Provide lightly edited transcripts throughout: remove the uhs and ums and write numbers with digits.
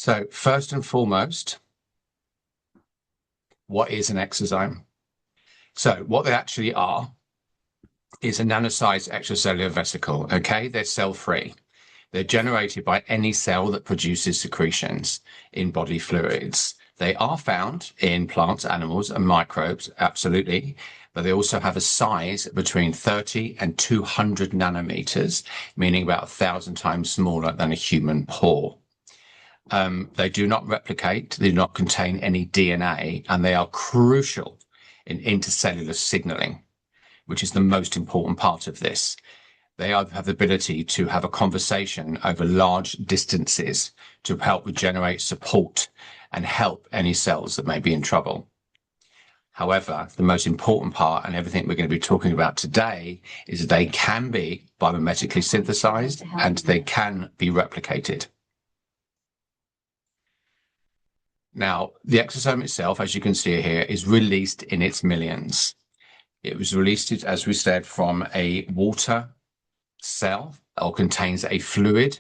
So first and foremost, what is an exosome? So what they actually are is a nano-sized extracellular vesicle. Okay, they're cell-free. They're generated by any cell that produces secretions in body fluids. They are found in plants, animals, and microbes, absolutely, but they also have a size between 30 and 200 nanometers, meaning about 1,000 times smaller than a human pore. They do not replicate, they do not contain any DNA, and they are crucial in intercellular signaling, which is the most important part of this. They have the ability to have a conversation over large distances to help regenerate, support, and help any cells that may be in trouble. However, the most important part, and everything we're going to be talking about today, is that they can be biomimetically synthesized and they can be replicated. Now, the exosome itself, as you can see here, is released in its millions. It was released, as we said, from a water cell or contains a fluid.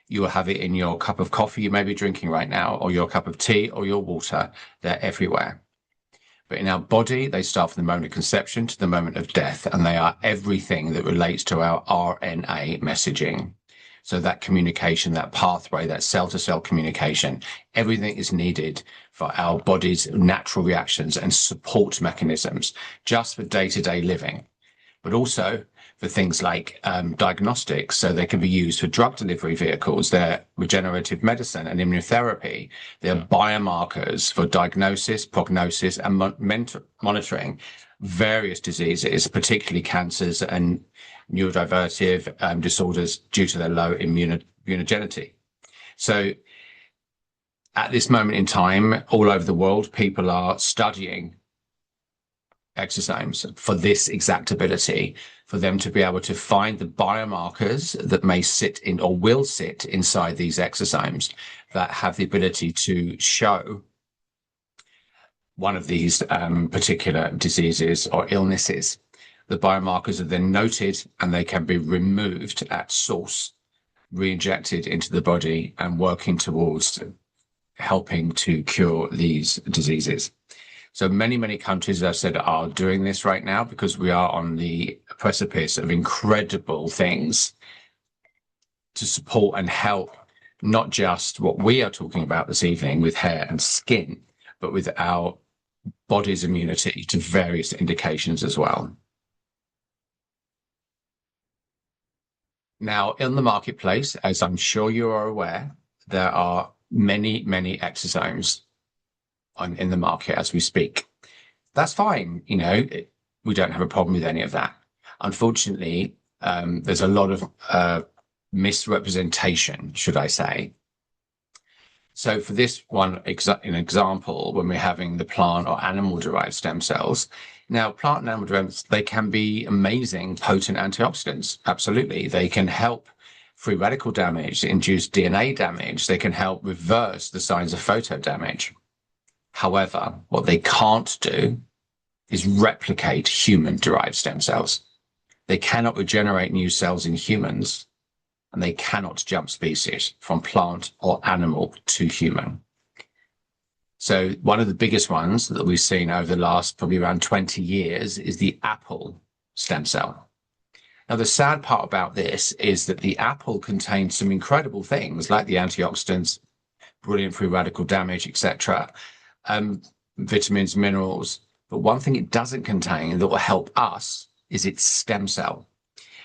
You will have it in your cup of coffee you may be drinking right now, or your cup of tea or your water. They're everywhere. But in our body, they start from the moment of conception to the moment of death, and they are everything that relates to our RNA messaging. So that communication, that pathway, that cell-to-cell communication, everything is needed for our body's natural reactions and support mechanisms, just for day-to-day living, but also for things like diagnostics. So they can be used for drug delivery vehicles. They're regenerative medicine and immunotherapy. They're biomarkers for diagnosis, prognosis, and monitoring various diseases, particularly cancers and neurodivergent disorders due to their low immunogenicity. So at this moment in time, all over the world, people are studying exosomes for this exact ability, for them to be able to find the biomarkers that may sit in or will sit inside these exosomes that have the ability to show one of these particular diseases or illnesses. The biomarkers are then noted and they can be removed at source, re-injected into the body and working towards helping to cure these diseases. So many countries, as I said, are doing this right now because we are on the precipice of incredible things to support and help not just what we are talking about this evening with hair and skin, but with our body's immunity to various indications as well. Now, in the marketplace, as I'm sure you are aware, there are many exosomes in the market as we speak. That's fine. You know, we don't have a problem with any of that. Unfortunately, there's a lot of misrepresentation, should I say. So for this one, an example, when we're having the plant or animal-derived stem cells, now plant and animal-derived, they can be amazing, potent antioxidants. Absolutely. They can help free radical damage, induce DNA damage. They can help reverse the signs of photo damage. However, what they can't do is replicate human-derived stem cells. They cannot regenerate new cells in humans, and they cannot jump species from plant or animal to human. So one of the biggest ones that we've seen over the last probably around 20 years is the apple stem cell. Now, the sad part about this is that the apple contains some incredible things like the antioxidants, brilliant free radical damage, etc., vitamins, minerals. But one thing it doesn't contain that will help us is its stem cell.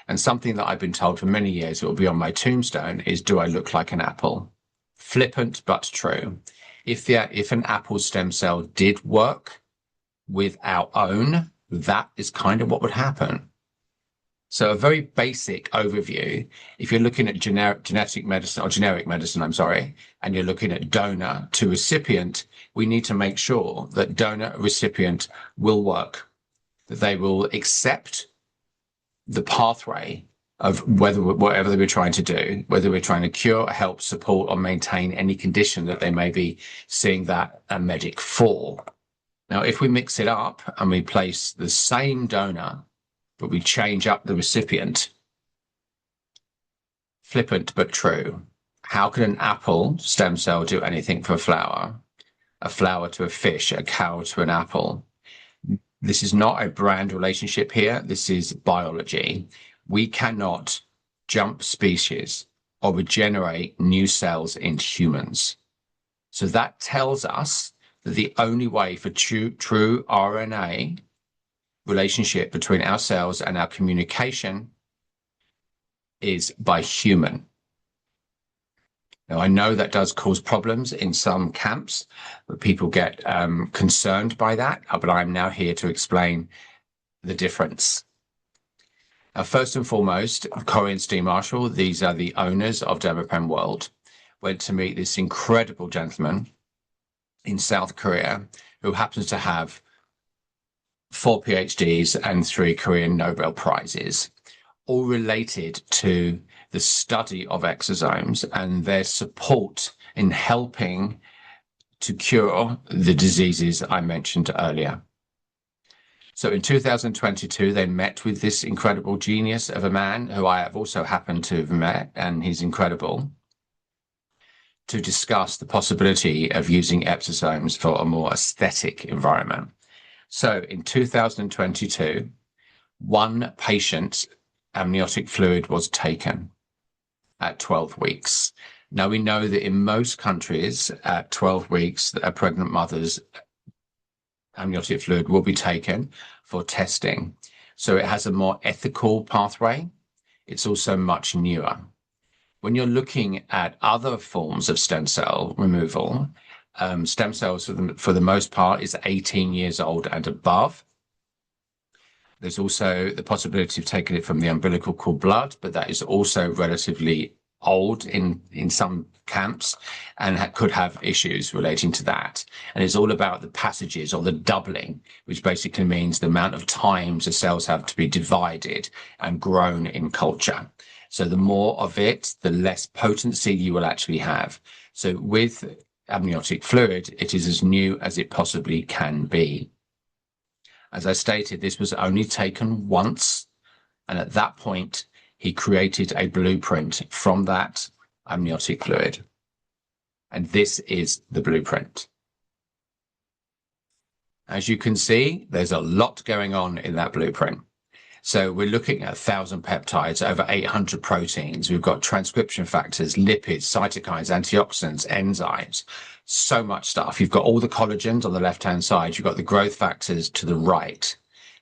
And something that I've been told for many years, it will be on my tombstone, is, do I look like an apple? Flippant, but true. If an apple stem cell did work with our own, that is kind of what would happen. So a very basic overview, if you're looking at generic medicine, and you're looking at donor to recipient, we need to make sure that donor recipient will work, that they will accept the pathway of whatever we're trying to do, whether we're trying to cure, help, support, or maintain any condition that they may be seeing that a medic for. Now, if we mix it up and we place the same donor, but we change up the recipient, flippant but true, how can an apple stem cell do anything for a flower to a fish, a cow to an apple? This is not a brand relationship here. This is biology. We cannot jump species or regenerate new cells in humans. So that tells us that the only way for true RNA relationship between our cells and our communication is by human. Now, I know that does cause problems in some camps, but people get concerned by that, but I'm now here to explain the difference. Now, first and foremost, Corey and Steve Marshall, these are the owners of Dermapenworld, went to meet this incredible gentleman in South Korea who happens to have 4 PhDs and 3 Korean Nobel Prizes, all related to the study of exosomes and their support in helping to cure the diseases I mentioned earlier. So in 2022, they met with this incredible genius of a man who I have also happened to have met, and he's incredible, to discuss the possibility of using exosomes for a more aesthetic environment. So in 2022, one patient's amniotic fluid was taken at 12 weeks. Now, we know that in most countries at 12 weeks, a pregnant mother's amniotic fluid will be taken for testing. So it has a more ethical pathway. It's also much newer. When you're looking at other forms of stem cell removal, stem cells for the most part is 18 years old and above. There's also the possibility of taking it from the umbilical cord blood, but that is also relatively old in some camps and could have issues relating to that. And it's all about the passages or the doubling, which basically means the amount of times the cells have to be divided and grown in culture. So the more of it, the less potency you will actually have. So with amniotic fluid, it is as new as it possibly can be. As I stated, this was only taken once, and at that point, he created a blueprint from that amniotic fluid. And this is the blueprint. As you can see, there's a lot going on in that blueprint. So we're looking at 1,000 peptides, over 800 proteins. We've got transcription factors, lipids, cytokines, antioxidants, enzymes, so much stuff. You've got all the collagens on the left-hand side. You've got the growth factors to the right.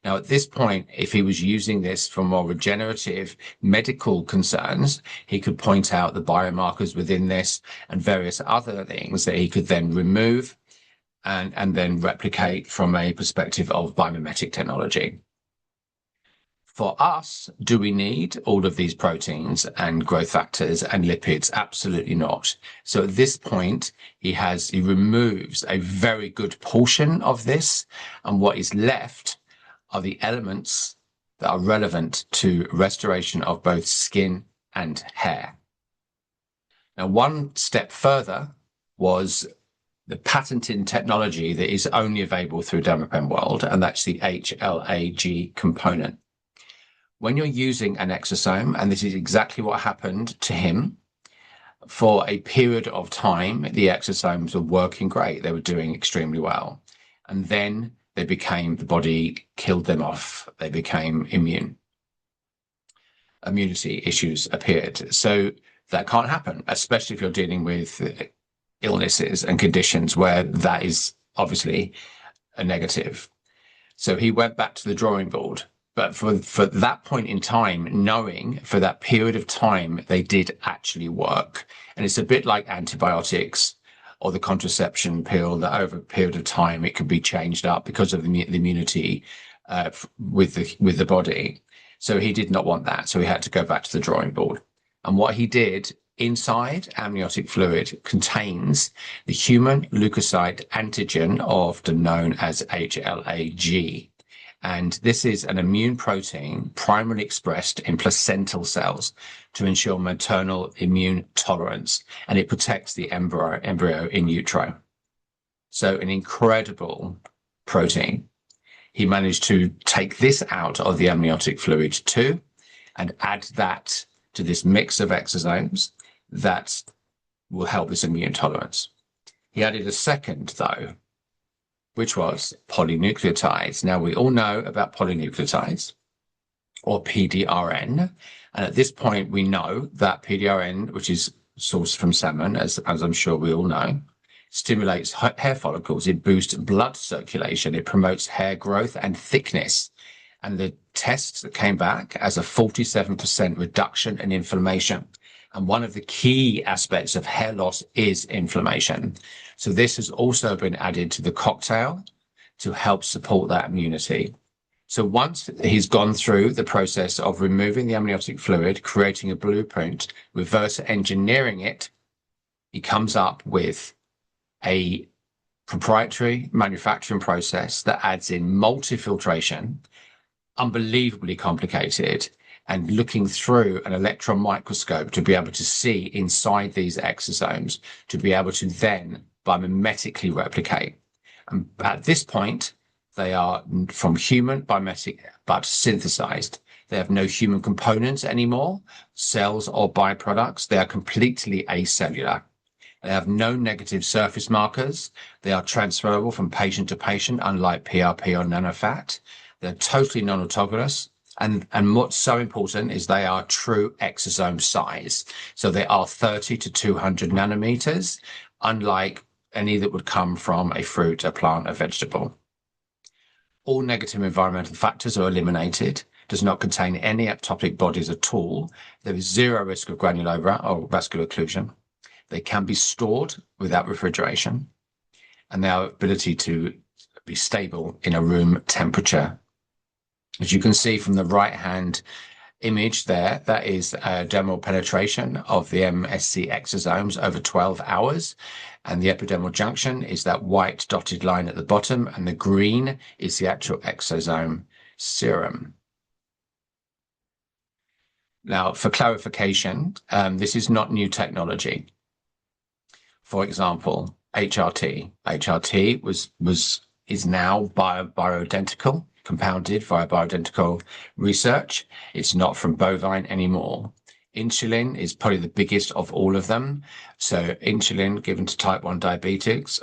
Now, at this point, if he was using this for more regenerative medical concerns, he could point out the biomarkers within this and various other things that he could then remove and then replicate from a perspective of biomimetic technology. For us, do we need all of these proteins and growth factors and lipids? Absolutely not. So at this point, he removes a very good portion of this, and what is left are the elements that are relevant to restoration of both skin and hair. Now, one step further was the patented technology that is only available through Dermapenworld, and that's the HLA-G component. When you're using an exosome, and this is exactly what happened to him, for a period of time, the exosomes were working great. They were doing extremely well. And then the body killed them off. They became immune. Immunity issues appeared. So that can't happen, especially if you're dealing with illnesses and conditions where that is obviously a negative. So he went back to the drawing board. But for that point in time, knowing for that period of time, they did actually work. And it's a bit like antibiotics or the contraception pill, that over a period of time, it could be changed up because of the immunity with the body. So he did not want that. So he had to go back to the drawing board. And what he did inside amniotic fluid contains the human leukocyte antigen, often known as HLA-G. And this is an immune protein primarily expressed in placental cells to ensure maternal immune tolerance, and it protects the embryo in utero. So an incredible protein. He managed to take this out of the amniotic fluid too, and add that to this mix of exosomes that will help this immune tolerance. He added a second, though, which was polynucleotides. Now, we all know about polynucleotides, or PDRN. And at this point, we know that PDRN, which is sourced from salmon, as I'm sure we all know, stimulates hair follicles. It boosts blood circulation. It promotes hair growth and thickness. And the tests that came back as a 47% reduction in inflammation. And one of the key aspects of hair loss is inflammation. So this has also been added to the cocktail to help support that immunity. So once he's gone through the process of removing the amniotic fluid, creating a blueprint, reverse engineering it, he comes up with a proprietary manufacturing process that adds in multifiltration, unbelievably complicated, and looking through an electron microscope to be able to see inside these exosomes, to be able to then biomimetically replicate. And at this point, they are from human biomimetic, but synthesized. They have no human components anymore, cells or byproducts. They are completely acellular. They have no negative surface markers. They are transferable from patient to patient, unlike PRP or nanofat. They're totally non-autologous. And what's so important is they are true exosome size. So they are 30 to 200 nanometers, unlike any that would come from a fruit, a plant, a vegetable. All negative environmental factors are eliminated, does not contain any ectopic bodies at all. There is zero risk of granulosa or vascular occlusion. They can be stored without refrigeration, and their ability to be stable in a room temperature. As you can see from the right-hand image there, that is dermal penetration of the MSC exosomes over 12 hours. And the epidermal junction is that white dotted line at the bottom, and the green is the actual exosome serum. Now, for clarification, this is not new technology. For example, HRT. HRT is now bioidentical, compounded via bioidentical research. It's not from bovine anymore. Insulin is probably the biggest of all of them. So insulin given to type 1 diabetics,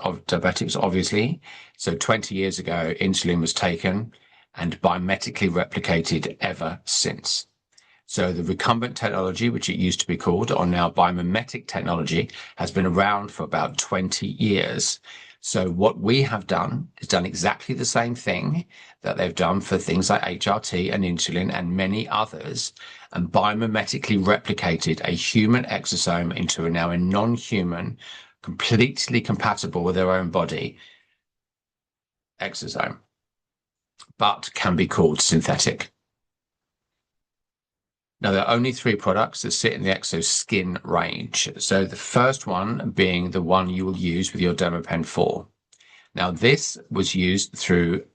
obviously. So 20 years ago, insulin was taken and biometrically replicated ever since. So the recumbent technology, which it used to be called, or now biomimetic technology, has been around for about 20 years. So what we have done is done exactly the same thing that they've done for things like HRT and insulin and many others, and biomimetically replicated a human exosome into now a non-human, completely compatible with their own body exosome, but can be called synthetic. Now, there are only 3 products that sit in the EXO skin range. So the first one being the one you will use with your Dermapen 4. Now, this was used through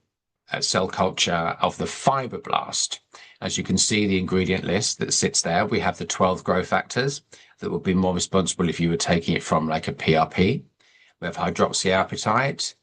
cell culture of the fibroblast. As you can see, the ingredient list that sits there, we have the 12 growth factors that would be more responsible if you were taking it from like a PRP. We have hydroxyapatite.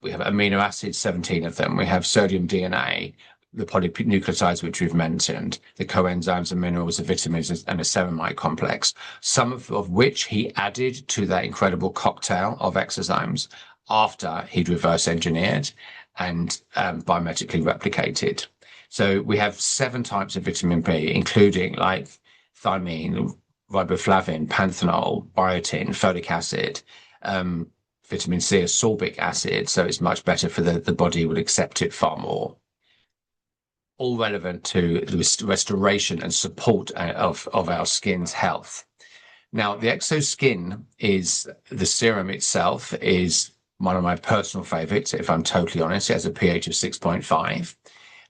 We have amino acids, 17 of them. We have sodium DNA, the polynucleotides, which we've mentioned, the coenzymes and minerals, the vitamins, and a ceramide complex, some of which he added to that incredible cocktail of exosomes after he'd reverse engineered and biometrically replicated. So we have 7 types of vitamin B, including like thiamine, riboflavin, panthenol, biotin, folic acid, vitamin C, ascorbic acid. So it's much better for the body, will accept it far more. All relevant to the restoration and support of our skin's health. Now, the EXO skin is, the serum itself is one of my personal favorites, if I'm totally honest. It has a pH of 6.5,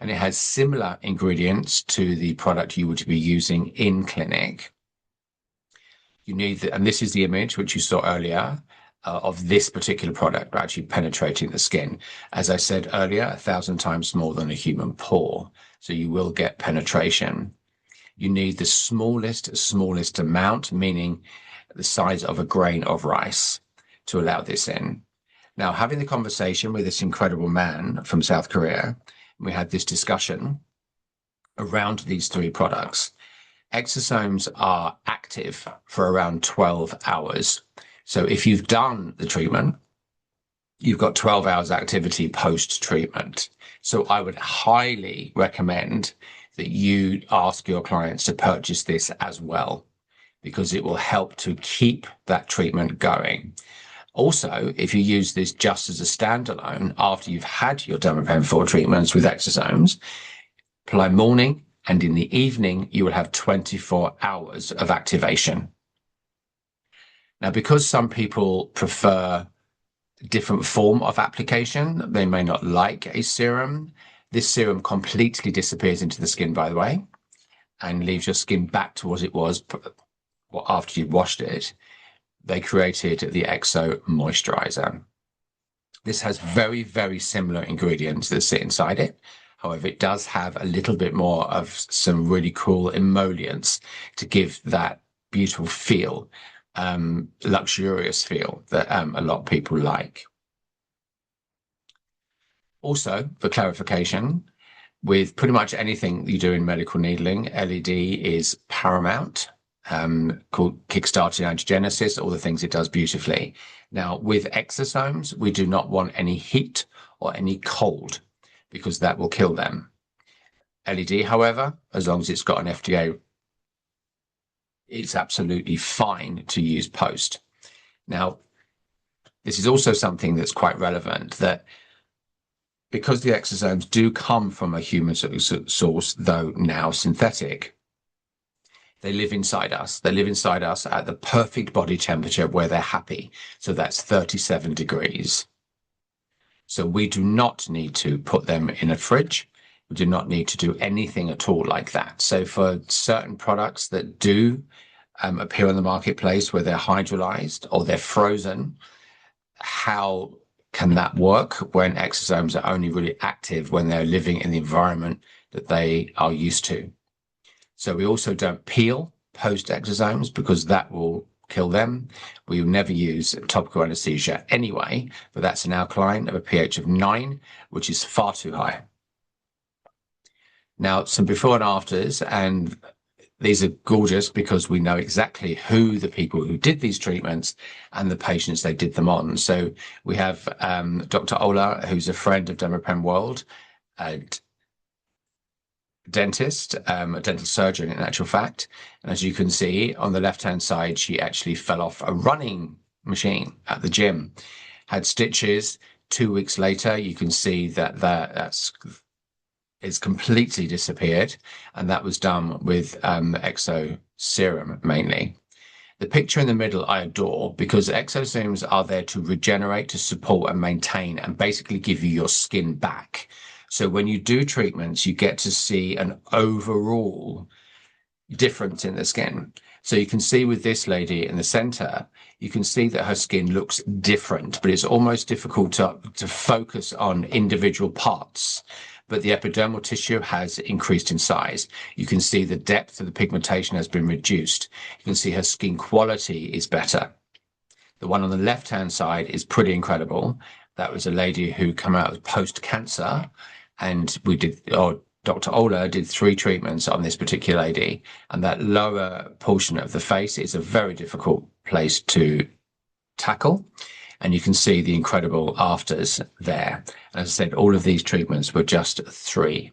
and it has similar ingredients to the product you would be using in clinic. You need, and this is the image which you saw earlier, of this particular product actually penetrating the skin. As I said earlier, 1,000 times more than a human pore. So you will get penetration. You need the smallest amount, meaning the size of a grain of rice, to allow this in. Now, having the conversation with this incredible man from South Korea, we had this discussion around these 3 products. Exosomes are active for around 12 hours. So if you've done the treatment, you've got 12 hours activity post-treatment. So I would highly recommend that you ask your clients to purchase this as well, because it will help to keep that treatment going. Also, if you use this just as a standalone after you've had your Dermapen treatments with exosomes, apply morning and in the evening, you will have 24 hours of activation. Now, because some people prefer different form of application, they may not like a serum. This serum completely disappears into the skin, by the way, and leaves your skin back to what it was after you washed it. They created the EXO moisturizer. This has very, very similar ingredients that sit inside it. However, it does have a little bit more of some really cool emollients to give that beautiful feel, luxurious feel that a lot of people like. Also, for clarification, with pretty much anything you do in medical needling, LED is paramount, called kickstarting angiogenesis, all the things it does beautifully. Now, with exosomes, we do not want any heat or any cold because that will kill them. LED, however, as long as it's got an FDA, it's absolutely fine to use post. Now, this is also something that's quite relevant, that because the exosomes do come from a human source, though now synthetic, they live inside us. They live inside us at the perfect body temperature where they're happy. So that's 37 degrees. So we do not need to put them in a fridge. We do not need to do anything at all like that. So for certain products that do appear on the marketplace where they're hydrolyzed or they're frozen, how can that work when exosomes are only really active when they're living in the environment that they are used to? So we also don't peel post exosomes because that will kill them. We will never use topical anesthesia anyway, but that's an alkaline of a pH of 9, which is far too high. Now, some before and afters, and these are gorgeous because we know exactly who the people who did these treatments and the patients they did them on. So we have Dr. Ola, who's a friend of Dermapenworld, a dentist, a dental surgeon in actual fact. And as you can see on the left-hand side, she actually fell off a running machine at the gym, had stitches. 2 weeks later, you can see that it's completely disappeared, and that was done with EXO serum mainly. The picture in the middle I adore because exosomes are there to regenerate, to support and maintain, and basically give you your skin back. So when you do treatments, you get to see an overall difference in the skin. So you can see with this lady in the center, you can see that her skin looks different, but it's almost difficult to focus on individual parts. But the epidermal tissue has increased in size. You can see the depth of the pigmentation has been reduced. You can see her skin quality is better. The one on the left-hand side is pretty incredible. That was a lady who came out post-cancer, and Dr. Ola did 3 treatments on this particular lady, and that lower portion of the face is a very difficult place to tackle. And you can see the incredible afters there. And as I said, all of these treatments were just 3.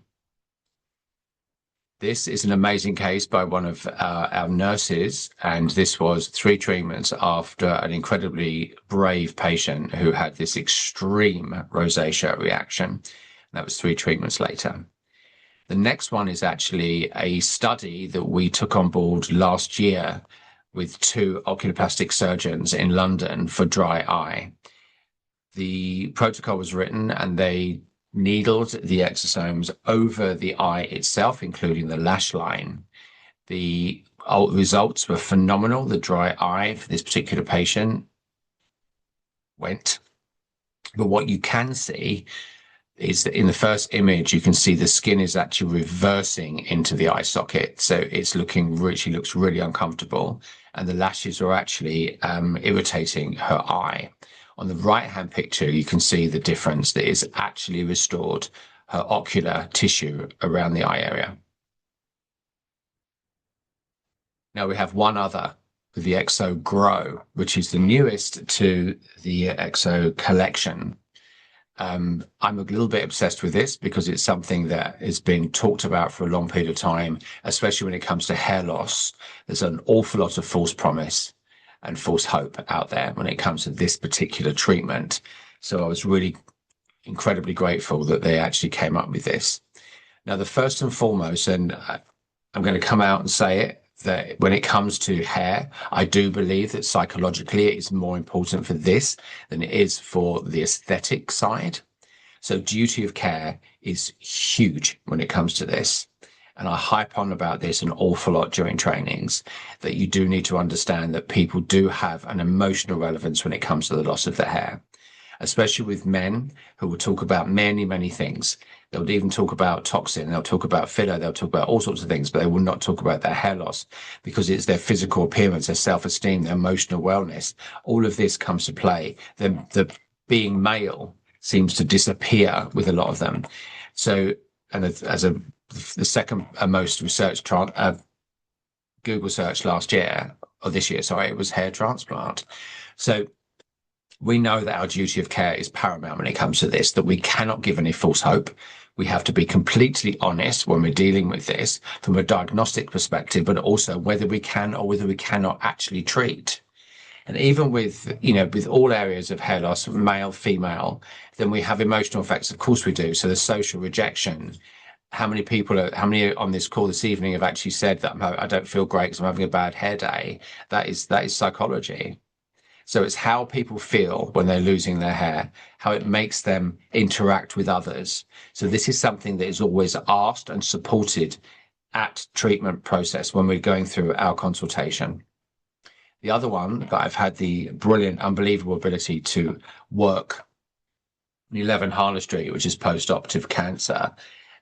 This is an amazing case by one of our nurses, and this was 3 treatments after an incredibly brave patient who had this extreme rosacea reaction. That was 3 treatments later. The next one is actually a study that we took on board last year with 2 oculoplastic surgeons in London for dry eye. The protocol was written and they needled the exosomes over the eye itself, including the lash line. The results were phenomenal. The dry eye for this particular patient went. But what you can see is that in the first image, you can see the skin is actually reversing into the eye socket. So it's she looks really uncomfortable. And the lashes are actually irritating her eye. On the right-hand picture, you can see the difference that is actually restored her ocular tissue around the eye area. Now we have one other with the EXO Grow, which is the newest to the EXO collection. I'm a little bit obsessed with this because it's something that is being talked about for a long period of time, especially when it comes to hair loss. There's an awful lot of false promise and false hope out there when it comes to this particular treatment. So I was really incredibly grateful that they actually came up with this. Now, the first and foremost, and I'm going to come out and say it, that when it comes to hair, I do believe that psychologically it is more important for this than it is for the aesthetic side. So duty of care is huge when it comes to this. And I hype on about this an awful lot during trainings, that you do need to understand that people do have an emotional relevance when it comes to the loss of their hair, especially with men who will talk about many, many things. They'll even talk about toxin, they'll talk about filler, they'll talk about all sorts of things, but they will not talk about their hair loss because it's their physical appearance, their self-esteem, their emotional wellness. All of this comes to play. The being male seems to disappear with a lot of them. So, and the second most researched Google search last year, or this year, sorry, it was hair transplant. So we know that our duty of care is paramount when it comes to this, that we cannot give any false hope. We have to be completely honest when we're dealing with this from a diagnostic perspective, but also whether we can or whether we cannot actually treat. And even with, with all areas of hair loss, male, female, then we have emotional effects. Of course we do. So the social rejection. How many on this call this evening have actually said that I don't feel great because I'm having a bad hair day? That is psychology. So it's how people feel when they're losing their hair, how it makes them interact with others. So this is something that is always asked and supported at treatment process when we're going through our consultation. The other one that I've had the brilliant, unbelievable ability to work 11 Harley Street, which is post-operative cancer.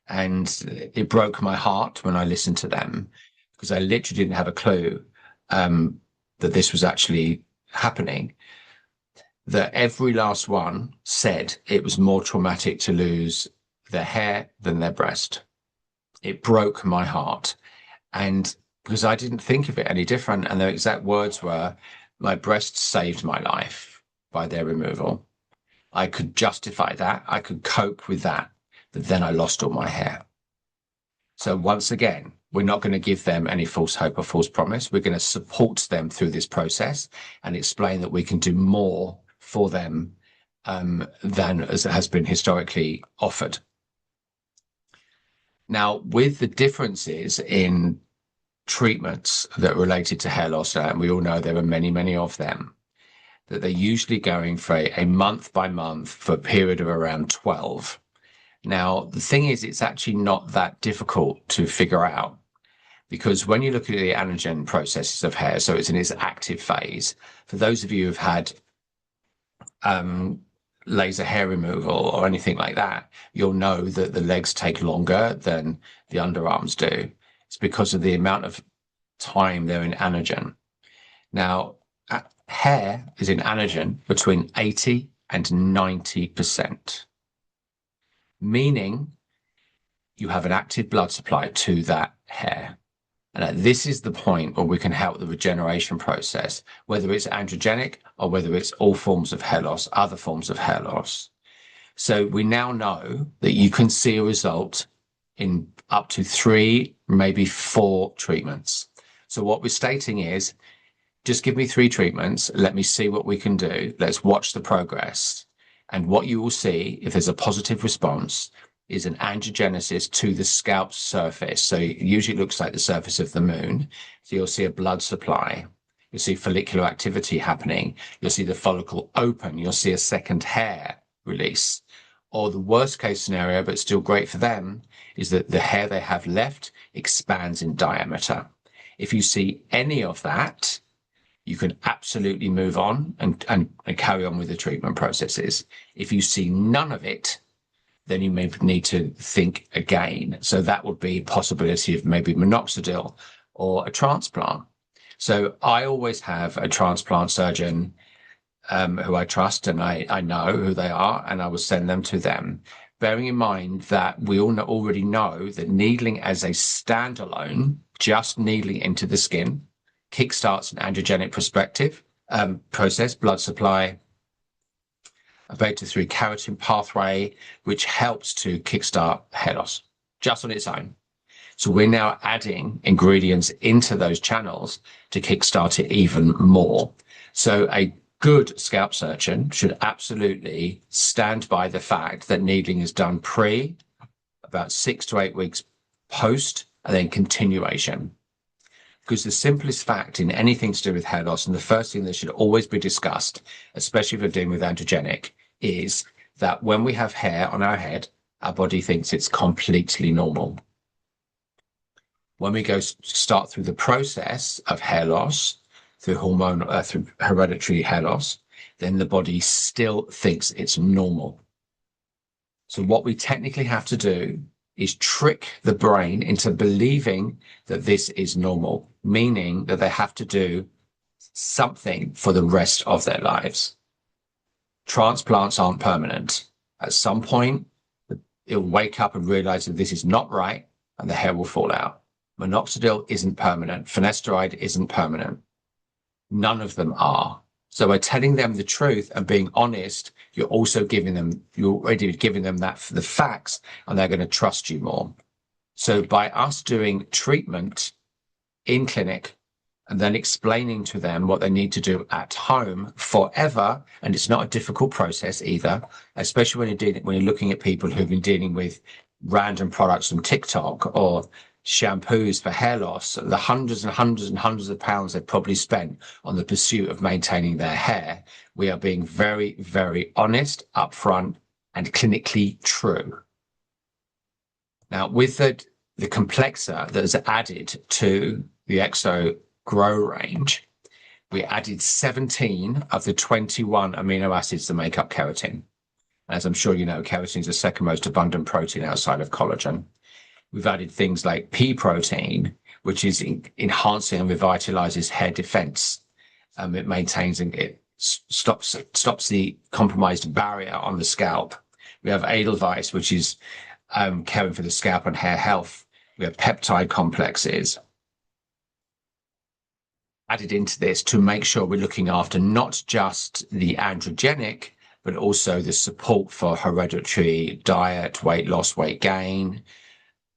And it broke my heart when I listened to them because I literally didn't have a clue that this was actually happening. That every last one said it was more traumatic to lose their hair than their breast. It broke my heart. And because I didn't think of it any different. And their exact words were, my breasts saved my life by their removal. I could justify that. I could cope with that. But then I lost all my hair. So once again, we're not going to give them any false hope or false promise. We're going to support them through this process and explain that we can do more for them than as has been historically offered. Now, with the differences in treatments that are related to hair loss, and we all know there are many, many of them, that they're usually going for a month by month for a period of around 12. Now, the thing is, it's actually not that difficult to figure out because when you look at the anagen processes of hair, so it's in its active phase, for those of you who've had laser hair removal or anything like that, you'll know that the legs take longer than the underarms do. It's because of the amount of time they're in anagen. Now, hair is in anagen between 80 and 90%. Meaning you have an active blood supply to that hair. And this is the point where we can help the regeneration process, whether it's androgenic or whether it's all forms of hair loss, other forms of hair loss. So we now know that you can see a result in up to 3, maybe 4 treatments. So what we're stating is, just give me 3 treatments. Let me see what we can do. Let's watch the progress. And what you will see, if there's a positive response, is an angiogenesis to the scalp surface. So it usually looks like the surface of the moon. So you'll see a blood supply. You'll see follicular activity happening. You'll see the follicle open. You'll see a second hair release. Or the worst case scenario, but still great for them, is that the hair they have left expands in diameter. If you see any of that, you can absolutely move on and carry on with the treatment processes. If you see none of it, then you may need to think again. So that would be a possibility of maybe minoxidil or a transplant. So I always have a transplant surgeon who I trust and I know who they are, and I will send them to them. Bearing in mind that we all already know that needling as a standalone, just needling into the skin, kickstarts an androgenic process, blood supply, a beta-3 keratin pathway, which helps to kickstart hair loss just on its own. So we're now adding ingredients into those channels to kickstart it even more. So a good scalp surgeon should absolutely stand by the fact that needling is done pre, about 6 to 8 weeks post, and then continuation. Because the simplest fact in anything to do with hair loss, and the first thing that should always be discussed, especially if we're dealing with androgenic, is that when we have hair on our head, our body thinks it's completely normal. When we start through the process of hair loss, through hereditary hair loss, then the body still thinks it's normal. So what we technically have to do is trick the brain into believing that this is normal, meaning that they have to do something for the rest of their lives. Transplants aren't permanent. At some point, it'll wake up and realize that this is not right, and the hair will fall out. Minoxidil isn't permanent. Finasteride isn't permanent. None of them are. So by telling them the truth and being honest, you're already giving them the facts, and they're going to trust you more. So by us doing treatment in clinic and then explaining to them what they need to do at home forever, and it's not a difficult process either, especially when you're looking at people who've been dealing with random products from TikTok or shampoos for hair loss, the hundreds and hundreds and hundreds of pounds they've probably spent on the pursuit of maintaining their hair. We are being very, very honest, upfront, and clinically true. Now, with the complexer that is added to the EXO Grow range, we added 17 of the 21 amino acids that make up keratin. As I'm sure you know, keratin is the second most abundant protein outside of collagen. We've added things like pea protein, which is enhancing and revitalizes hair defense. It maintains and it stops the compromised barrier on the scalp. We have Edelweiss, which is caring for the scalp and hair health. We have peptide complexes added into this to make sure we're looking after not just the androgenic, but also the support for hereditary diet, weight loss, weight gain,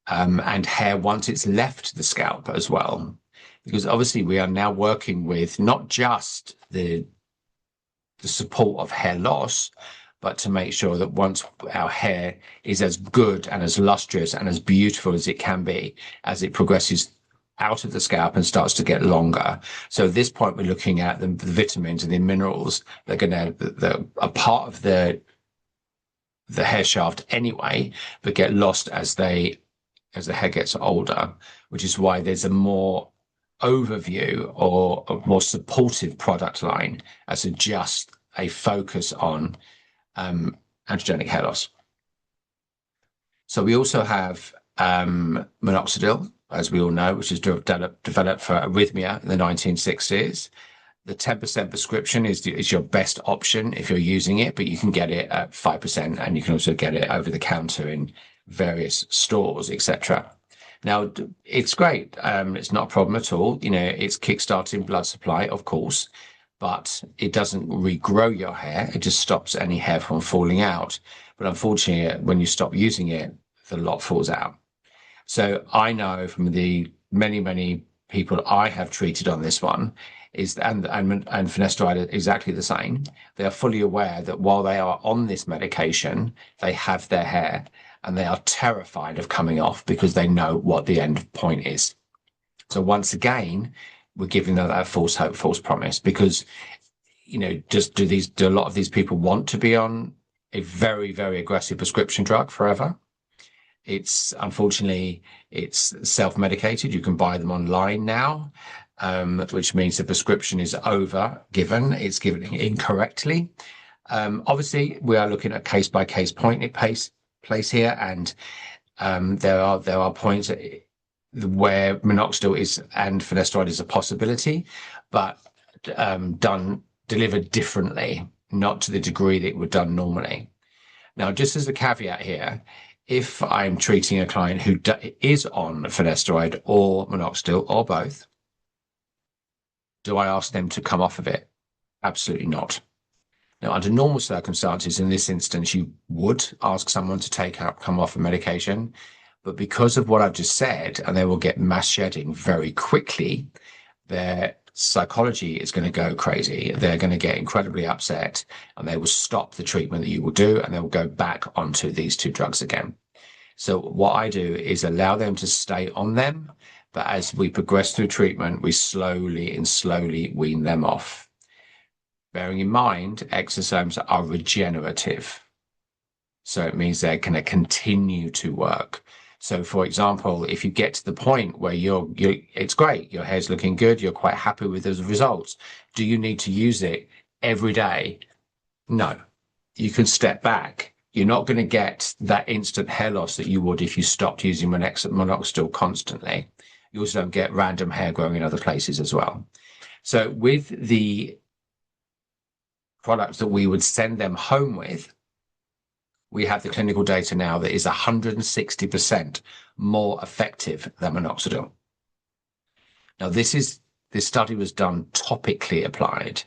and hair once it's left the scalp as well. Because obviously we are now working with not just the support of hair loss, but to make sure that once our hair is as good and as lustrous and as beautiful as it can be as it progresses out of the scalp and starts to get longer. So at this point, we're looking at the vitamins and the minerals that are part of the hair shaft anyway, but get lost as the hair gets older, which is why there's a more overview or a more supportive product line as just a focus on androgenic hair loss. So we also have minoxidil, as we all know, which is developed for arrhythmia in the 1960s. The 10% prescription is your best option if you're using it, but you can get it at 5%, and you can also get it over the counter in various stores, etc. Now, it's great. It's not a problem at all. You know, it's kickstarting blood supply, of course, but it doesn't regrow your hair. It just stops any hair from falling out. But unfortunately, when you stop using it, the lot falls out. So I know from the many, many people I have treated on this one and finasteride are exactly the same. They are fully aware that while they are on this medication, they have their hair, and they are terrified of coming off because they know what the end point is. So once again, we're giving them that false hope, false promise, because, you know, do a lot of these people want to be on a very, very aggressive prescription drug forever? Unfortunately, it's self-medicated. You can buy them online now, which means the prescription is given. It's given incorrectly. Obviously, we are looking at case-by-case place here, and there are points where minoxidil and finasteride is a possibility, but delivered differently, not to the degree that it would done normally. Now, just as a caveat here, if I'm treating a client who is on finasteride or minoxidil or both, Do I ask them to come off of it? Absolutely not. Now, under normal circumstances, in this instance, you would ask someone to come off a medication. But because of what I've just said, and they will get mass shedding very quickly, their psychology is going to go crazy. They're going to get incredibly upset, and they will stop the treatment that you will do, and they will go back onto these two drugs again. So what I do is allow them to stay on them, but as we progress through treatment, we slowly wean them off. Bearing in mind, exosomes are regenerative. So it means they're going to continue to work. So, for example, if you get to the point where it's great, your hair's looking good, you're quite happy with those results. Do you need to use it every day? No. You can step back. You're not going to get that instant hair loss that you would if you stopped using minoxidil constantly. You also don't get random hair growing in other places as well. So with the products that we would send them home with, we have the clinical data now that is 160% more effective than minoxidil. Now, this study was done topically applied.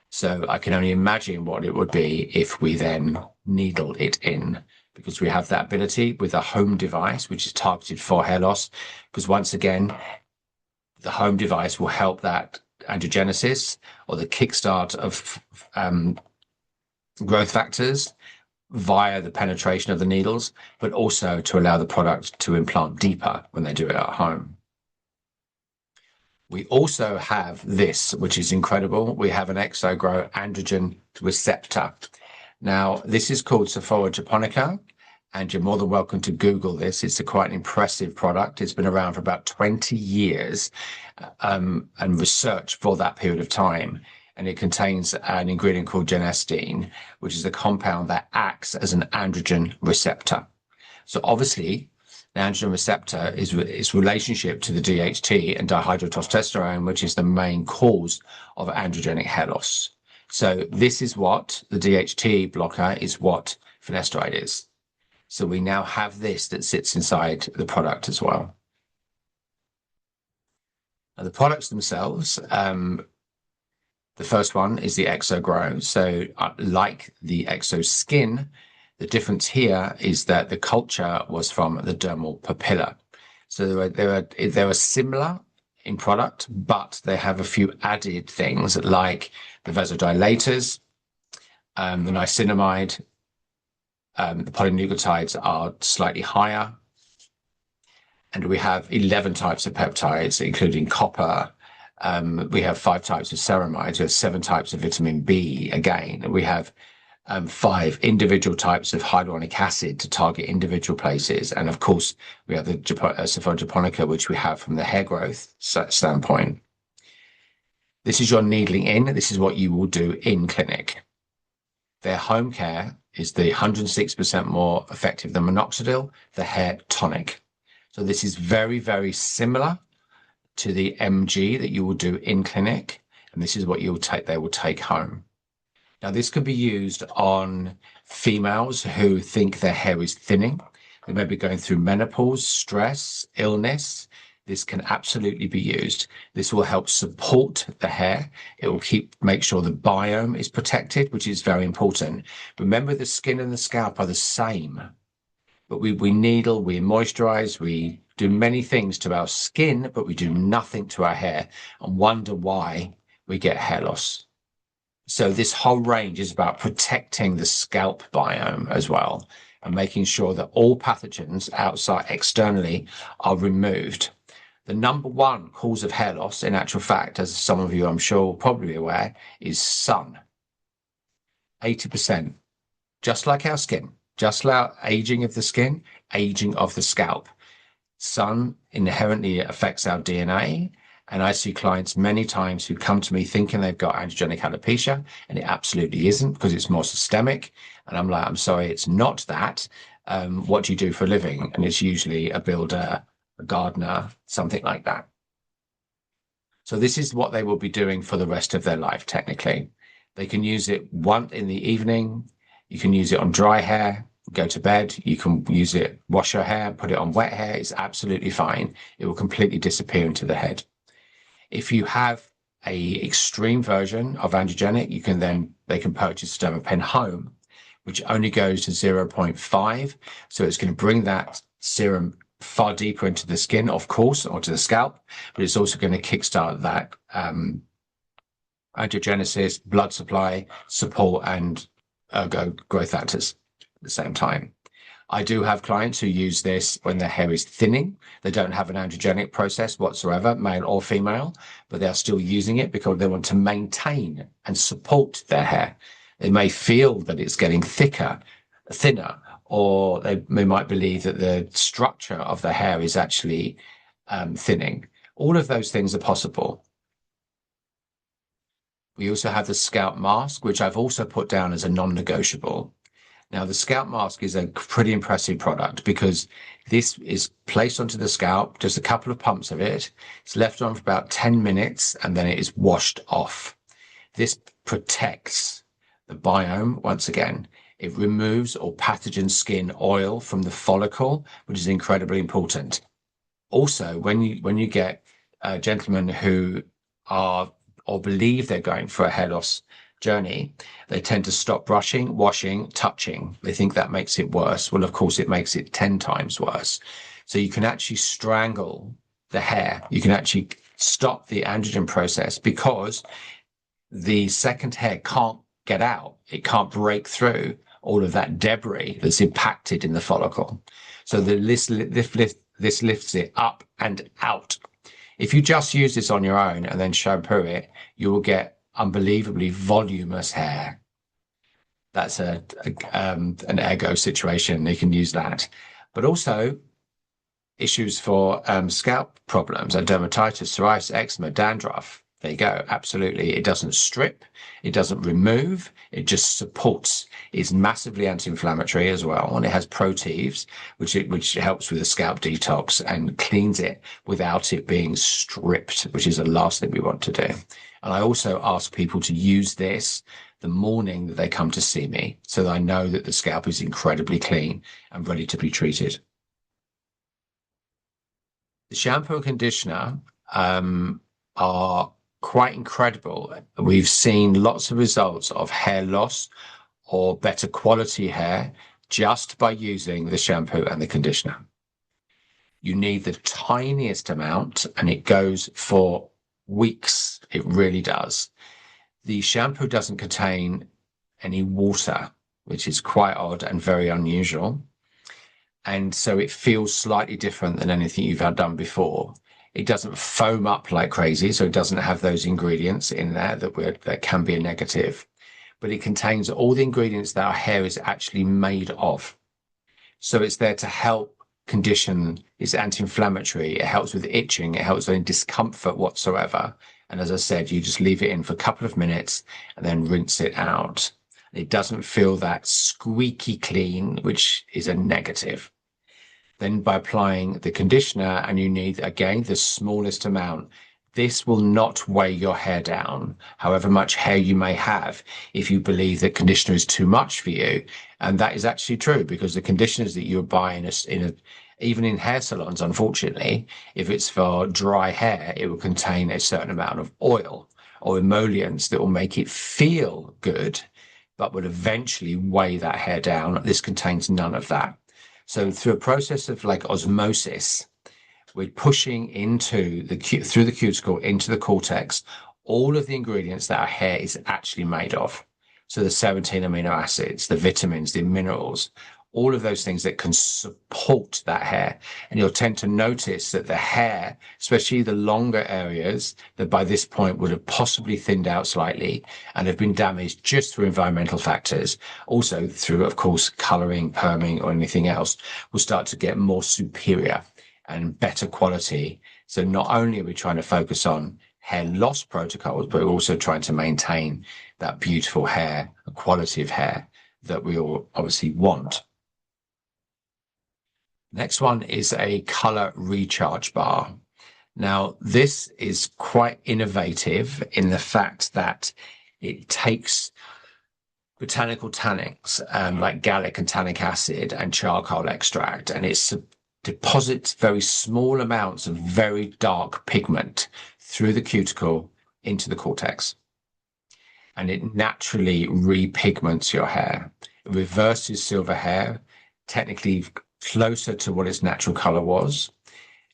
So I can only imagine what it would be if we then needled it in, because we have that ability with a home device, which is targeted for hair loss. Because once again, the home device will help that angiogenesis or the kickstart of growth factors via the penetration of the needles, but also to allow the product to implant deeper when they do it at home. We also have this, which is incredible. We have an EXO Grow androgen receptor. Now, this is called Sephora japonica, and you're more than welcome to Google this. It's a quite an impressive product. It's been around for about 20 years and research for that period of time. And it contains an ingredient called genistein, which is a compound that acts as an androgen receptor. So obviously, the androgen receptor is its relationship to the DHT and dihydrotestosterone, which is the main cause of androgenic hair loss. So this is what the DHT blocker is, what finasteride is. So we now have this that sits inside the product as well. Now, the products themselves, the first one is the EXO Grow. So like the EXO Skin, the difference here is that the culture was from the dermal papilla. So they were similar in product, but they have a few added things like the vasodilators, the niacinamide, the polynucleotides are slightly higher. And we have 11 types of peptides, including copper. We have 5 types of ceramides. We have 7 types of vitamin B again. We have 5 individual types of hyaluronic acid to target individual places. And of course, we have the Sephora japonica, which we have from the hair growth standpoint. This is your needling in. This is what you will do in clinic. Their home care is the 106% more effective than minoxidil, the hair tonic. So this is very, very similar to the MG that you will do in clinic, and this is what they will take home. Now, this can be used on females who think their hair is thinning. They may be going through menopause, stress, illness. This can absolutely be used. This will help support the hair. It will make sure the biome is protected, which is very important. Remember, the skin and the scalp are the same, but we needle, we moisturize, we do many things to our skin, but we do nothing to our hair and wonder why we get hair loss. So this whole range is about protecting the scalp biome as well and making sure that all pathogens outside externally are removed. The number one cause of hair loss, in actual fact, as some of you I'm sure are probably aware, is sun. 80%, just like our skin, just like aging of the skin, aging of the scalp. Sun inherently affects our DNA. And I see clients many times who come to me thinking they've got androgenic alopecia, and it absolutely isn't, because it's more systemic. And I'm like, I'm sorry, it's not that. What do you do for a living? And it's usually a builder, a gardener, something like that. So this is what they will be doing for the rest of their life, technically. They can use it once in the evening. You can use it on dry hair, go to bed. You can use it, wash your hair, put it on wet hair. It's absolutely fine. It will completely disappear into the head. If you have a extreme version of androgenic, they can purchase Dermapen Home, which only goes to 0.5. So it's going to bring that serum far deeper into the skin, of course, or to the scalp, but it's also going to kickstart that angiogenesis, blood supply, support, and growth factors at the same time. I do have clients who use this when their hair is thinning. They don't have an androgenic process whatsoever, male or female, but they are still using it because they want to maintain and support their hair. They may feel that it's getting thicker, thinner, or they might believe that the structure of the hair is actually thinning. All of those things are possible. We also have the scalp mask, which I've also put down as a non-negotiable. Now, the scalp mask is a pretty impressive product because this is placed onto the scalp, just a couple of pumps of it. It's left on for about 10 minutes and then it is washed off. This protects the biome once again. It removes all pathogen skin oil from the follicle, which is incredibly important. Also, when you get gentlemen who are or believe they're going for a hair loss journey, they tend to stop brushing, washing, touching. They think that makes it worse. Well, of course, it makes it 10 times worse. So you can actually strangle the hair. You can actually stop the androgen process because the second hair can't get out. It can't break through all of that debris that's impacted in the follicle. So this lifts it up and out. If you just use this on your own and then shampoo it, you will get unbelievably voluminous hair. That's an ego situation. You can use that. But also issues for scalp problems like dermatitis, psoriasis, eczema, dandruff. There you go. Absolutely. It doesn't strip. It doesn't remove. It just supports. It's massively anti-inflammatory as well. And it has proteins, which helps with the scalp detox and cleans it without it being stripped, which is the last thing we want to do. And I also ask people to use this the morning that they come to see me so that I know that the scalp is incredibly clean and ready to be treated. The shampoo and conditioner are quite incredible. We've seen lots of results of hair loss or better quality hair just by using the shampoo and the conditioner. You need the tiniest amount and it goes for weeks. It really does. The shampoo doesn't contain any water, which is quite odd and very unusual. And so it feels slightly different than anything you've done before. It doesn't foam up like crazy, so it doesn't have those ingredients in there that can be a negative. But it contains all the ingredients that our hair is actually made of. So it's there to help condition. It's anti-inflammatory. It helps with itching. It helps with any discomfort whatsoever. And as I said, you just leave it in for a couple of minutes and then rinse it out. It doesn't feel that squeaky clean, which is a negative. Then by applying the conditioner, and you need, again, the smallest amount, this will not weigh your hair down, however much hair you may have, if you believe that conditioner is too much for you. And that is actually true because the conditioners that you're buying even in hair salons, unfortunately, if it's for dry hair, it will contain a certain amount of oil or emollients that will make it feel good, but will eventually weigh that hair down. This contains none of that. So through a process of like osmosis, we're pushing through the cuticle into the cortex, all of the ingredients that our hair is actually made of. So the 17 amino acids, the vitamins, the minerals, all of those things that can support that hair. And you'll tend to notice that the hair, especially the longer areas that by this point would have possibly thinned out slightly and have been damaged just through environmental factors, also through, of course, coloring, perming, or anything else, will start to get more superior and better quality. So not only are we trying to focus on hair loss protocols, but we're also trying to maintain that beautiful hair, the quality of hair that we all obviously want. Next one is a color recharge bar. Now, this is quite innovative in the fact that it takes botanical tannins like gallic and tannic acid and charcoal extract, and it deposits very small amounts of very dark pigment through the cuticle into the cortex, and it naturally repigments your hair. It reverses silver hair, technically closer to what its natural color was.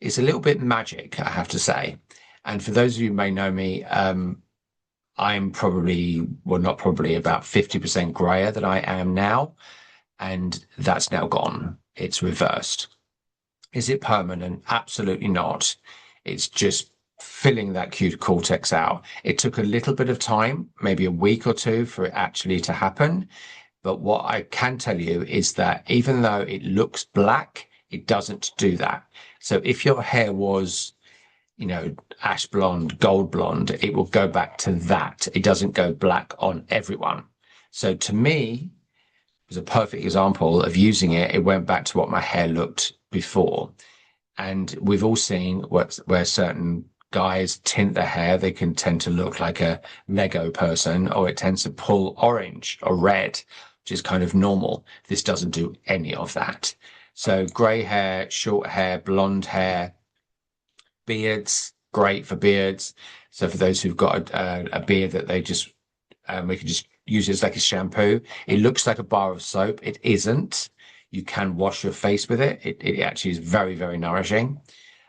It's a little bit magic, I have to say. And for those of you who may know me, I'm probably, well, not probably, about 50% grayer than I am now. And that's now gone. It's reversed. Is it permanent? Absolutely not. It's just filling that cute cortex out. It took a little bit of time, maybe a week or two, for it actually to happen. But what I can tell you is that even though it looks black, it doesn't do that. So if your hair was, you know, ash blonde, gold blonde, it will go back to that. It doesn't go black on everyone. So to me, it was a perfect example of using it. It went back to what my hair looked before. And we've all seen where certain guys tint their hair, they can tend to look like a Lego person, or it tends to pull orange or red, which is kind of normal. This doesn't do any of that. So grey hair, short hair, blonde hair, beards, great for beards. So for those who've got a beard that they just, we can just use it as like a shampoo. It looks like a bar of soap. It isn't. You can wash your face with it. It actually is very, very nourishing.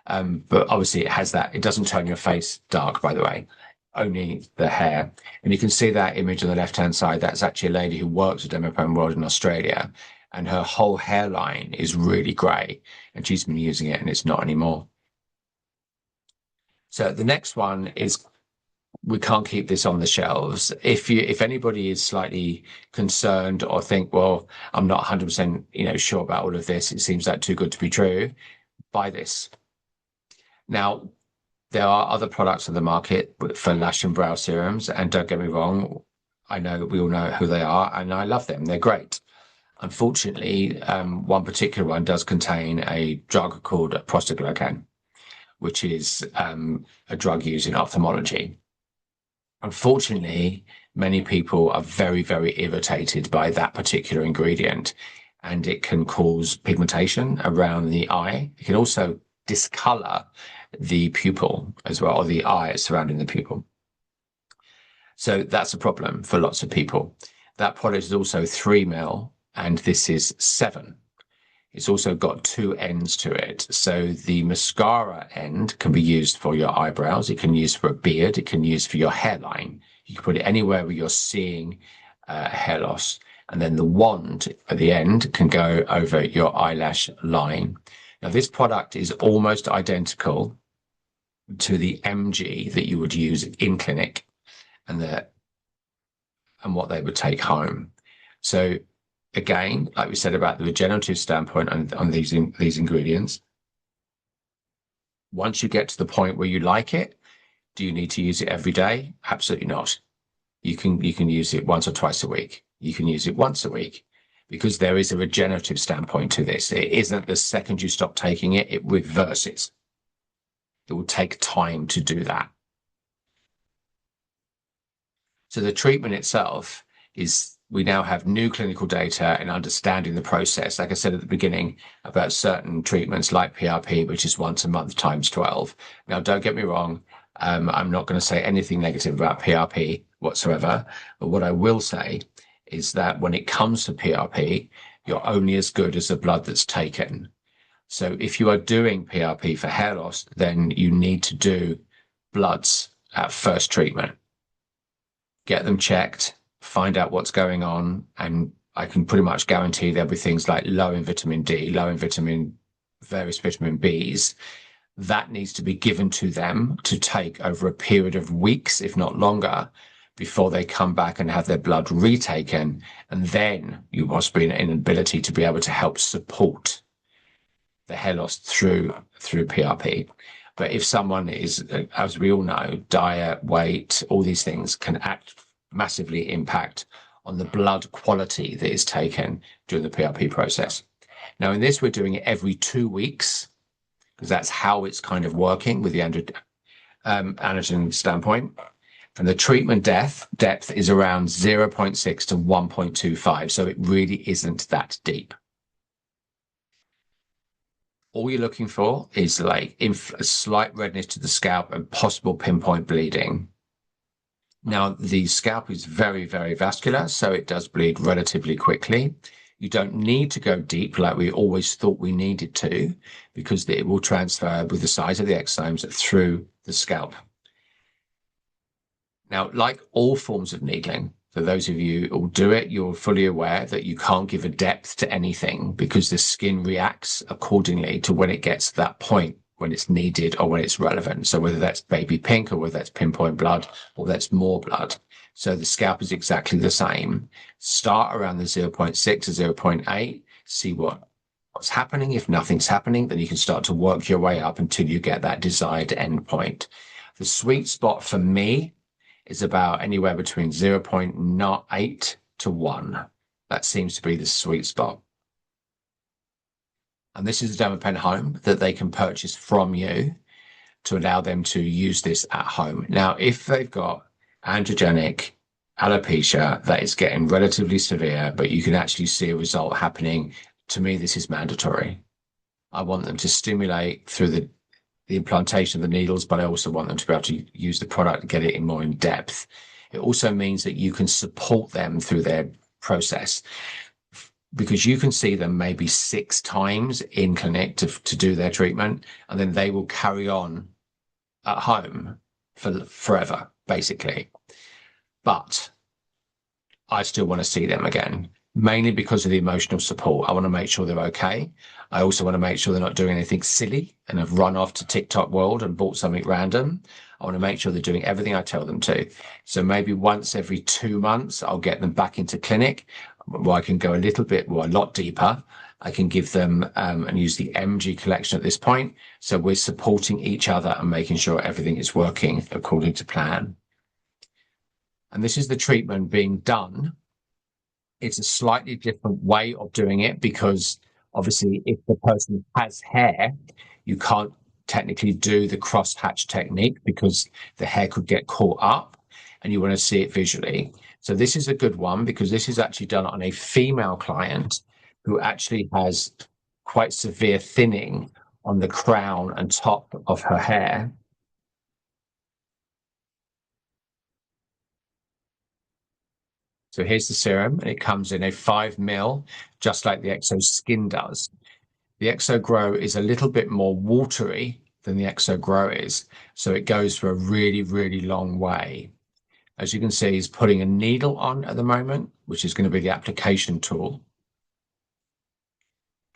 But obviously it has that. It doesn't turn your face dark, by the way, only the hair. And you can see that image on the left-hand side. That's actually a lady who works at Dermapenworld in Australia, and her whole hairline is really grey, and she's been using it and it's not anymore. So the next one is, we can't keep this on the shelves. If anybody is slightly concerned or think, well, I'm not 100%, sure about all of this, it seems like too good to be true, buy this. Now, there are other products on the market for lash and brow serums, and don't get me wrong, I know we all know who they are, and I love them. They're great. Unfortunately, one particular one does contain a drug called prostaglandin, which is a drug used in ophthalmology. Unfortunately, many people are very, very irritated by that particular ingredient, and it can cause pigmentation around the eye. It can also discolor the pupil as well, or the eye surrounding the pupil. So that's a problem for lots of people. That product is also 3 ml, and this is 7. It's also got 2 ends to it. So the mascara end can be used for your eyebrows. It can be used for a beard. It can be used for your hairline. You can put it anywhere where you're seeing hair loss. And then the wand at the end can go over your eyelash line. Now, this product is almost identical to the MG that you would use in clinic and what they would take home. So again, like we said about the regenerative standpoint on these ingredients, once you get to the point where you like it, do you need to use it every day? Absolutely not. You can use it once or twice a week. You can use it once a week, because there is a regenerative standpoint to this. It isn't the second you stop taking it, it reverses. It will take time to do that. So the treatment itself is, we now have new clinical data and understanding the process. Like I said at the beginning, about certain treatments like PRP, which is once a month times 12. Now, don't get me wrong. I'm not going to say anything negative about PRP whatsoever. But what I will say is that when it comes to PRP, you're only as good as the blood that's taken. So if you are doing PRP for hair loss, then you need to do bloods at first treatment. Get them checked, find out what's going on, and I can pretty much guarantee there'll be things like low in vitamin D, low in various vitamin Bs. That needs to be given to them to take over a period of weeks, if not longer, before they come back and have their blood retaken. And then you must be in an ability to be able to help support the hair loss through PRP. But if someone is, as we all know, diet, weight, all these things can massively impact on the blood quality that is taken during the PRP process. Now, in this, we're doing it every 2 weeks, because that's how it's kind of working with the androgen standpoint. And the treatment depth is around 0.6 to 1.25. So it really isn't that deep. All you're looking for is like a slight redness to the scalp and possible pinpoint bleeding. Now, the scalp is very, very vascular, so it does bleed relatively quickly. You don't need to go deep like we always thought we needed to, because it will transfer with the size of the exosomes through the scalp. Now, like all forms of needling, for those of you who do it, you're fully aware that you can't give a depth to anything because the skin reacts accordingly to when it gets to that point, when it's needed or when it's relevant. So whether that's baby pink or whether that's pinpoint blood or that's more blood. So the scalp is exactly the same. Start around the 0.6 to 0.8, see what's happening. If nothing's happening, then you can start to work your way up until you get that desired endpoint. The sweet spot for me is about anywhere between 0.8 to 1. That seems to be the sweet spot. And this is a Dermapen home that they can purchase from you to allow them to use this at home. Now, if they've got androgenic alopecia that is getting relatively severe, but you can actually see a result happening, to me, this is mandatory. I want them to stimulate through the implantation of the needles, but I also want them to be able to use the product and get it in more in depth. It also means that you can support them through their process because you can see them maybe 6 times in clinic to do their treatment, and then they will carry on at home for forever, basically. But I still want to see them again, mainly because of the emotional support. I want to make sure they're okay. I also want to make sure they're not doing anything silly and have run off to TikTok world and bought something random. I want to make sure they're doing everything I tell them to. So maybe once every 2 months, I'll get them back into clinic where I can go a little bit, well, a lot deeper. I can give them and use the MG collection at this point. So we're supporting each other and making sure everything is working according to plan. And this is the treatment being done. It's a slightly different way of doing it because obviously if the person has hair, you can't technically do the cross hatch technique because the hair could get caught up and you want to see it visually. So this is a good one because this is actually done on a female client who actually has quite severe thinning on the crown and top of her hair. So here's the serum, and it comes in a 5 ml, just like the EXO Skin does. The EXO Grow is a little bit more watery than the EXO Grow is, so it goes for a really, really long way. As you can see, he's putting a needle on at the moment, which is going to be the application tool.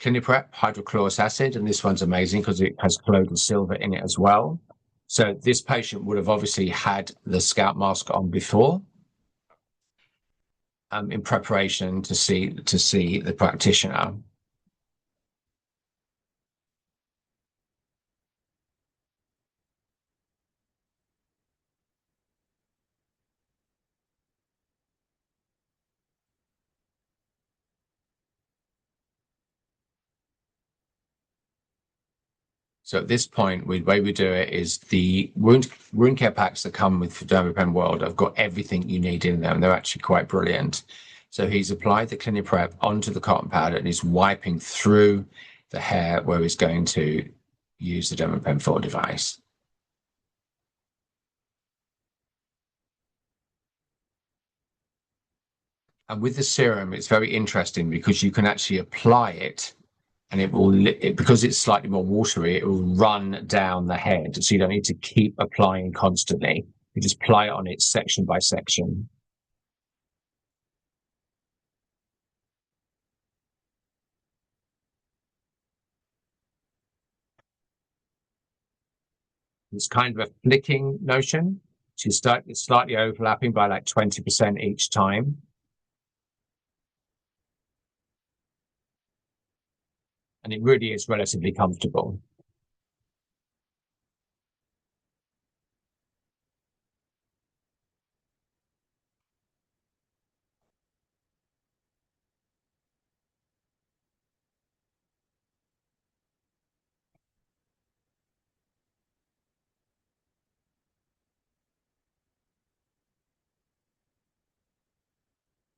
Cliniprep hydrochloric acid, and this one's amazing because it has colloidal silver in it as well. So this patient would have obviously had the scalp mask on before, in preparation to see the practitioner. So at this point, the way we do it is the wound care packs that come with Dermapenworld have got everything you need in them. They're actually quite brilliant. So he's applied the Cliniprep onto the cotton pad and he's wiping through the hair where he's going to use the Dermapen4 device. And with the serum, it's very interesting because you can actually apply it and it will, because it's slightly more watery, it will run down the head. So you don't need to keep applying constantly. You just apply it on it section by section. It's kind of a flicking notion. So it's slightly overlapping by like 20% each time. And it really is relatively comfortable.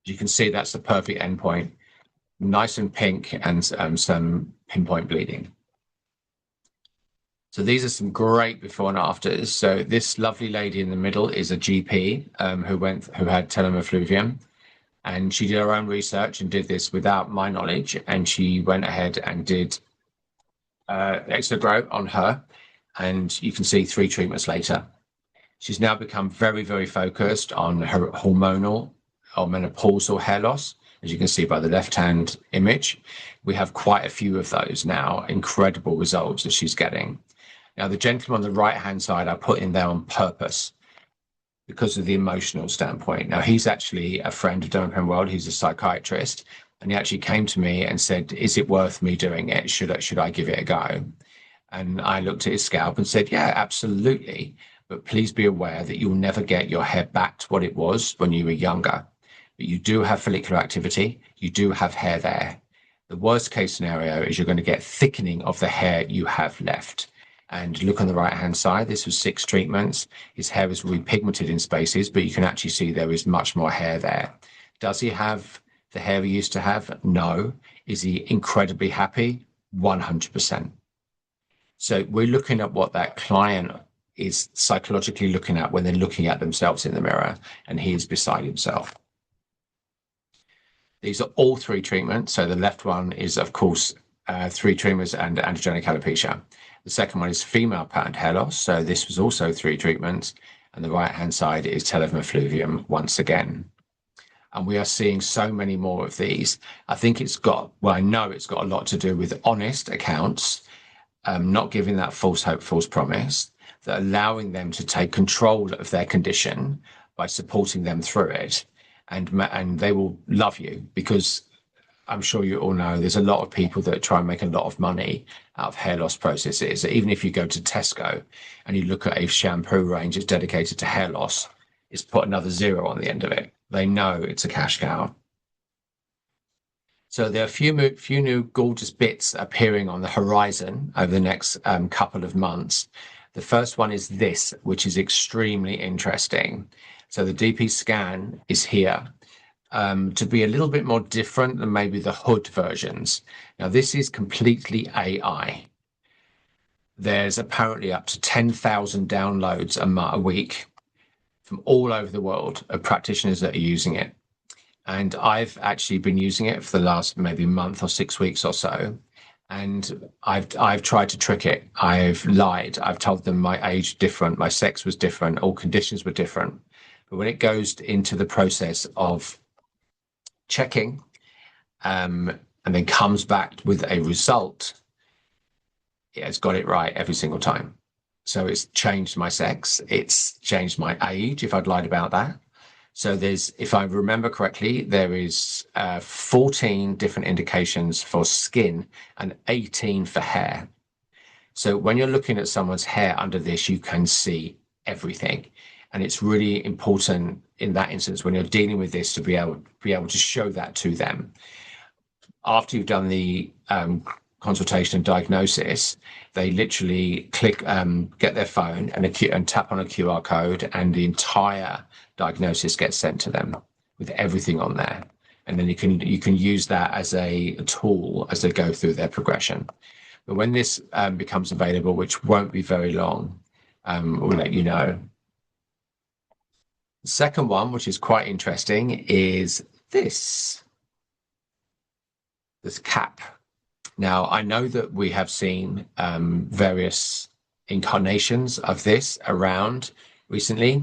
You can see that's the perfect endpoint. Nice and pink and some pinpoint bleeding. So these are some great before and afters. So this lovely lady in the middle is a GP who had telomorphium, and she did her own research and did this without my knowledge. And she went ahead and did EXO on her, and you can see 3 treatments later. She's now become very, very focused on her hormonal or menopausal hair loss. As you can see by the left-hand image, we have quite a few of those now, incredible results that she's getting. Now, the gentleman on the right-hand side, I put in there on purpose because of the emotional standpoint. Now, he's actually a friend of Dermapenworld. He's a psychiatrist, and he actually came to me and said, is it worth me doing it? Should I give it a go? And I looked at his scalp and said, yeah, absolutely. But please be aware that you'll never get your hair back to what it was when you were younger. But you do have follicular activity. You do have hair there. The worst case scenario is you're going to get thickening of the hair you have left. And look on the right-hand side, this was 6 treatments. His hair is repigmented in spaces, but you can actually see there is much more hair there. Does he have the hair he used to have? No. Is he incredibly happy? 100%. So we're looking at what that client is psychologically looking at when they're looking at themselves in the mirror, and he is beside himself. These are all 3 treatments. So the left one is, of course, 3 treatments and androgenic alopecia. The second one is female patterned hair loss. So this was also 3 treatments. And the right-hand side is telomorphium once again. And we are seeing so many more of these. I think I know it's got a lot to do with honest accounts, not giving that false hope, false promise, that allowing them to take control of their condition by supporting them through it. And they will love you, because I'm sure you all know there's a lot of people that try and make a lot of money out of hair loss processes. Even if you go to Tesco and you look at a shampoo range that's dedicated to hair loss, it's put another 0 on the end of it. They know it's a cash cow. So there are a few new gorgeous bits appearing on the horizon over the next couple of months. The first one is this, which is extremely interesting. So the DP scan is here. To be a little bit more different than maybe the hood versions. Now, this is completely AI. There's apparently up to 10,000 downloads a week from all over the world of practitioners that are using it. And I've actually been using it for the last maybe month or 6 weeks or so. And I've tried to trick it. I've lied. I've told them my age different, my sex was different, all conditions were different. But when it goes into the process of checking and then comes back with a result, it has got it right every single time. So it's changed my sex, it's changed my age if I'd lied about that. So there's, if I remember correctly, there is 14 different indications for skin and 18 for hair. So when you're looking at someone's hair under this, you can see everything. And it's really important in that instance when you're dealing with this to be able to show that to them. After you've done the consultation and diagnosis, they literally click, get their phone and tap on a QR code, and the entire diagnosis gets sent to them with everything on there. And then you can use that as a tool as they go through their progression. But when this becomes available, which won't be very long, we'll let you know. The second one, which is quite interesting, is this cap. Now, I know that we have seen various incarnations of this around recently.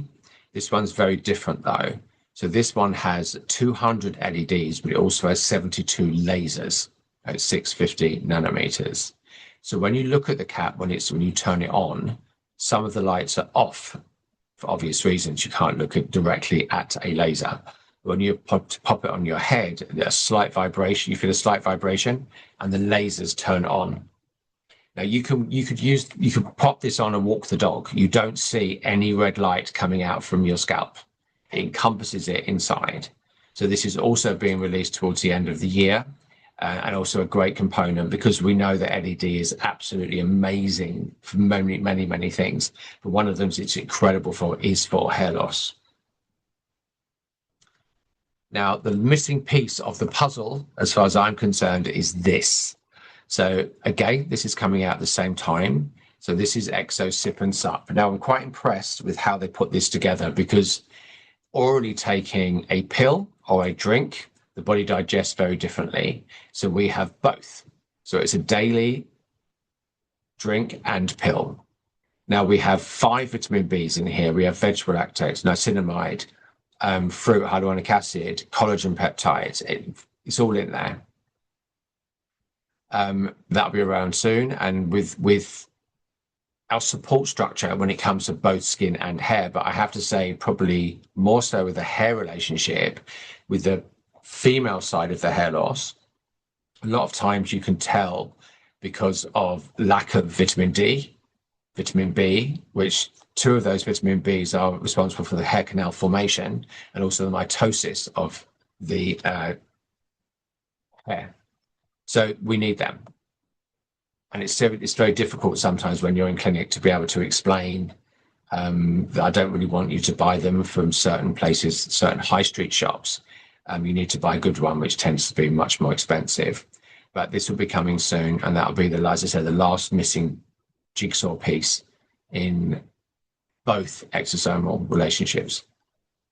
This one's very different though. So this one has 200 LEDs, but it also has 72 lasers at 650 nanometers. So when you look at the cap, when you turn it on, some of the lights are off. For obvious reasons, you can't look directly at a laser. When you pop it on your head, there's a slight vibration. You feel a slight vibration, and the lasers turn on. Now you could pop this on and walk the dog. You don't see any red light coming out from your scalp. It encompasses it inside. So this is also being released towards the end of the year. And also a great component, because we know that LED is absolutely amazing for many, many, many things. But one of them it's incredible for is for hair loss. Now, the missing piece of the puzzle, as far as I'm concerned, is this. So again, this is coming out at the same time. So this is EXO Sip and Sup. Now I'm quite impressed with how they put this together, because orally taking a pill or a drink, the body digests very differently. So we have both. So it's a daily drink and pill. Now we have 5 vitamin Bs in here. We have vegetable lactose, niacinamide, fruit hyaluronic acid, collagen peptides. It's all in there. That'll be around soon. And with our support structure when it comes to both skin and hair, but I have to say probably more so with the hair relationship, with the female side of the hair loss, a lot of times you can tell because of lack of vitamin D, vitamin B, which 2 of those vitamin Bs are responsible for the hair canal formation and also the mitosis of the hair. So we need them. And it's very difficult sometimes when you're in clinic to be able to explain that I don't really want you to buy them from certain places, certain high street shops. You need to buy a good one, which tends to be much more expensive. But this will be coming soon, and that'll be, as I said, the last missing jigsaw piece in both exosomal relationships.